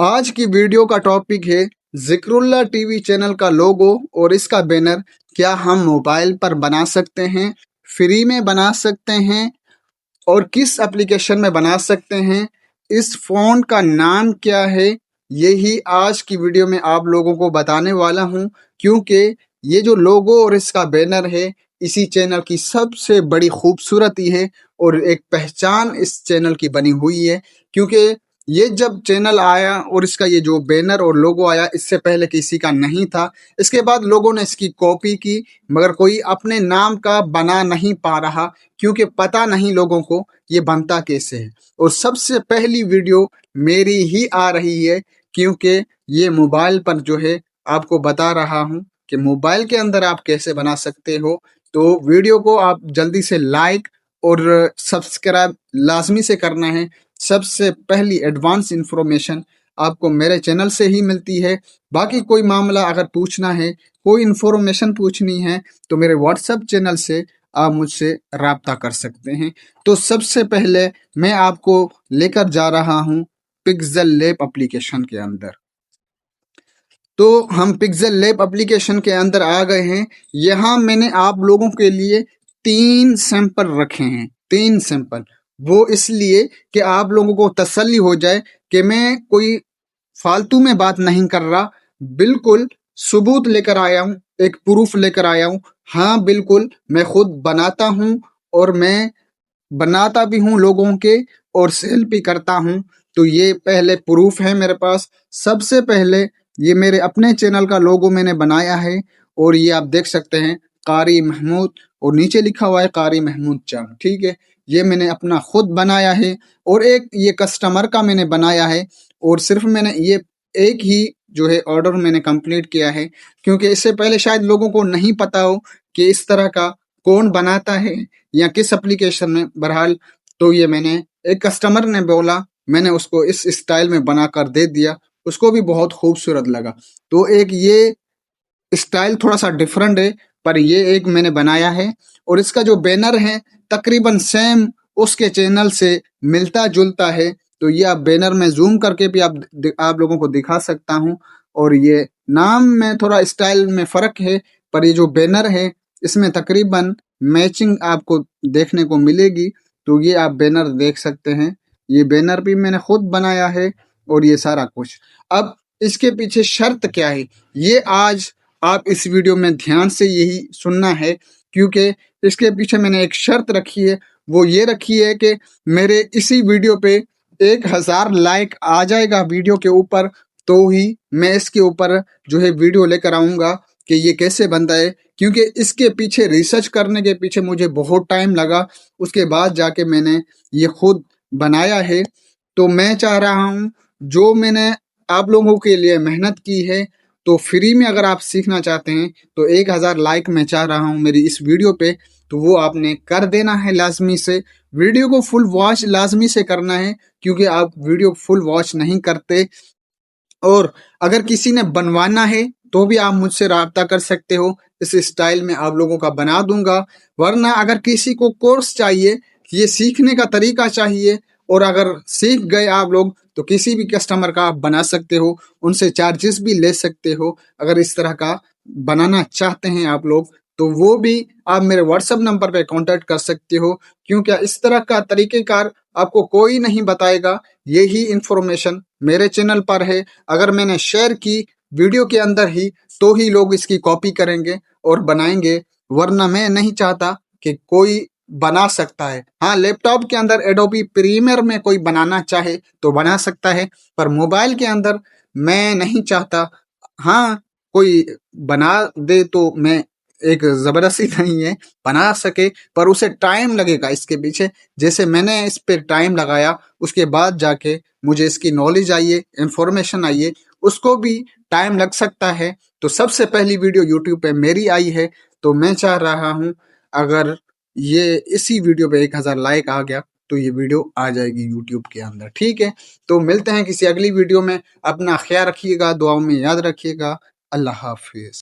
آج کی ویڈیو کا ٹاپک ہے ذکراللہ ٹی وی چینل کا لوگو اور اس کا بینر کیا ہم موبائل پر بنا سکتے ہیں، فری میں بنا سکتے ہیں اور کس اپلیکیشن میں بنا سکتے ہیں، اس فونٹ کا نام کیا ہے، یہی آج کی ویڈیو میں آپ لوگوں کو بتانے والا ہوں، کیونکہ یہ جو لوگو اور اس کا بینر ہے اسی چینل کی سب سے بڑی خوبصورتی ہے اور ایک پہچان اس چینل کی بنی ہوئی ہے، کیونکہ یہ جب چینل آیا اور اس کا یہ جو بینر اور لوگو آیا اس سے پہلے کسی کا نہیں تھا، اس کے بعد لوگوں نے اس کی کاپی کی مگر کوئی اپنے نام کا بنا نہیں پا رہا، کیونکہ پتہ نہیں لوگوں کو یہ بنتا کیسے ہے۔ اور سب سے پہلی ویڈیو میری ہی آ رہی ہے، کیونکہ یہ موبائل پر جو ہے آپ کو بتا رہا ہوں کہ موبائل کے اندر آپ کیسے بنا سکتے ہو۔ تو ویڈیو کو آپ جلدی سے لائک اور سبسکرائب لازمی سے کرنا ہے۔ سب سے پہلی ایڈوانس انفارمیشن آپ کو میرے چینل سے ہی ملتی ہے۔ باقی کوئی معاملہ اگر پوچھنا ہے، کوئی انفارمیشن پوچھنی ہے تو میرے واٹس ایپ چینل سے آپ مجھ سے رابطہ کر سکتے ہیں۔ تو سب سے پہلے میں آپ کو لے کر جا رہا ہوں پکسل لیب اپلیکیشن کے اندر۔ تو ہم پکسل لیب اپلیکیشن کے اندر آ گئے ہیں۔ یہاں میں نے آپ لوگوں کے لیے 3 سیمپل رکھے ہیں، 3 سیمپل، وہ اس لیے کہ آپ لوگوں کو تسلی ہو جائے کہ میں کوئی فالتو میں بات نہیں کر رہا، بالکل ثبوت لے کر آیا ہوں، ایک پروف لے کر آیا ہوں۔ ہاں بالکل میں خود بناتا ہوں اور میں بناتا بھی ہوں لوگوں کے اور سیل بھی کرتا ہوں، تو یہ پہلے پروف ہے میرے پاس۔ سب سے پہلے یہ میرے اپنے چینل کا لوگو میں نے بنایا ہے اور یہ آپ دیکھ سکتے ہیں قاری محمود اور نیچے لکھا ہوا ہے قاری محمود چند، ٹھیک ہے۔ یہ میں نے اپنا خود بنایا ہے اور ایک یہ کسٹمر کا میں نے بنایا ہے، اور صرف میں نے یہ ایک ہی جو ہے آرڈر میں نے کمپلیٹ کیا ہے، کیونکہ اس سے پہلے شاید لوگوں کو نہیں پتا ہو کہ اس طرح کا کون بناتا ہے یا کس اپلیکیشن میں۔ بہرحال تو یہ میں نے ایک کسٹمر نے بولا، میں نے اس کو اس اسٹائل میں بنا کر دے دیا، اس کو بھی بہت خوبصورت لگا۔ تو ایک یہ اسٹائل تھوڑا سا ڈیفرنٹ ہے، پر یہ ایک میں نے بنایا ہے، اور اس کا جو بینر ہے تقریباً سیم اس کے چینل سے ملتا جلتا ہے۔ تو یہ آپ بینر میں زوم کر کے بھی آپ لوگوں کو دکھا سکتا ہوں، اور یہ نام میں تھوڑا اسٹائل میں فرق ہے، پر یہ جو بینر ہے اس میں تقریباً میچنگ آپ کو دیکھنے کو ملے گی۔ تو یہ آپ بینر دیکھ سکتے ہیں، یہ بینر بھی میں نے خود بنایا ہے اور یہ سارا کچھ۔ اب اس کے پیچھے شرط کیا ہے، یہ آج آپ اس ویڈیو میں دھیان سے یہی سننا ہے، کیونکہ اس کے پیچھے میں نے ایک شرط رکھی ہے، وہ یہ رکھی ہے کہ میرے اسی ویڈیو پہ 1000 لائک آ جائے گا ویڈیو کے اوپر، تو ہی میں اس کے اوپر جو ہے ویڈیو لے کر آؤں گا کہ یہ کیسے بنتا ہے، کیونکہ اس کے پیچھے ریسرچ کرنے کے پیچھے مجھے بہت ٹائم لگا، اس کے بعد جا کے میں نے یہ خود بنایا ہے۔ تو میں چاہ رہا ہوں جو میں نے آپ لوگوں کے لیے محنت کی ہے، تو فری میں اگر آپ سیکھنا چاہتے ہیں تو 1000 لائک میں چاہ رہا ہوں میری اس ویڈیو پہ، تو وہ آپ نے کر دینا ہے لازمی سے۔ ویڈیو کو فل واچ لازمی سے کرنا ہے، کیونکہ آپ ویڈیو فل واچ نہیں کرتے، اور اگر کسی نے بنوانا ہے تو بھی آپ مجھ سے رابطہ کر سکتے ہو، اس اسٹائل میں آپ لوگوں کا بنا دوں گا۔ ورنہ اگر کسی کو کورس چاہیے، یہ سیکھنے کا طریقہ چاہیے، اور اگر سیکھ گئے آپ لوگ تو کسی بھی کسٹمر کا آپ بنا سکتے ہو، ان سے چارجز بھی لے سکتے ہو۔ اگر اس طرح کا بنانا چاہتے ہیں آپ لوگ تو وہ بھی آپ میرے واٹس ایپ نمبر پہ کانٹیکٹ کر سکتے ہو، کیونکہ اس طرح کا طریقہ کار آپ کو کوئی نہیں بتائے گا۔ یہی انفارمیشن میرے چینل پر ہے، اگر میں نے شیئر کی ویڈیو کے اندر ہی تو ہی لوگ اس کی کاپی کریں گے اور بنائیں گے، ورنہ میں نہیں چاہتا کہ کوئی بنا سکتا ہے۔ ہاں لیپ ٹاپ کے اندر ایڈوبی پریمیئر میں کوئی بنانا چاہے تو بنا سکتا ہے، پر موبائل کے اندر میں نہیں چاہتا۔ ہاں کوئی بنا دے تو میں ایک زبردستی نہیں ہے، بنا سکے، پر اسے ٹائم لگے گا اس کے پیچھے، جیسے میں نے اس پہ ٹائم لگایا، اس کے بعد جا کے مجھے اس کی نالج آئیے، انفارمیشن آئیے، اس کو بھی ٹائم لگ سکتا ہے۔ تو سب سے پہلی ویڈیو یوٹیوب پہ میری آئی ہے، تو میں چاہ رہا ہوں اگر یہ اسی ویڈیو پہ 1000 لائک آ گیا تو یہ ویڈیو آ جائے گی یوٹیوب کے اندر، ٹھیک ہے۔ تو ملتے ہیں کسی اگلی ویڈیو میں، اپنا خیال رکھیے گا، دعاؤں میں یاد رکھیے گا۔ اللہ حافظ۔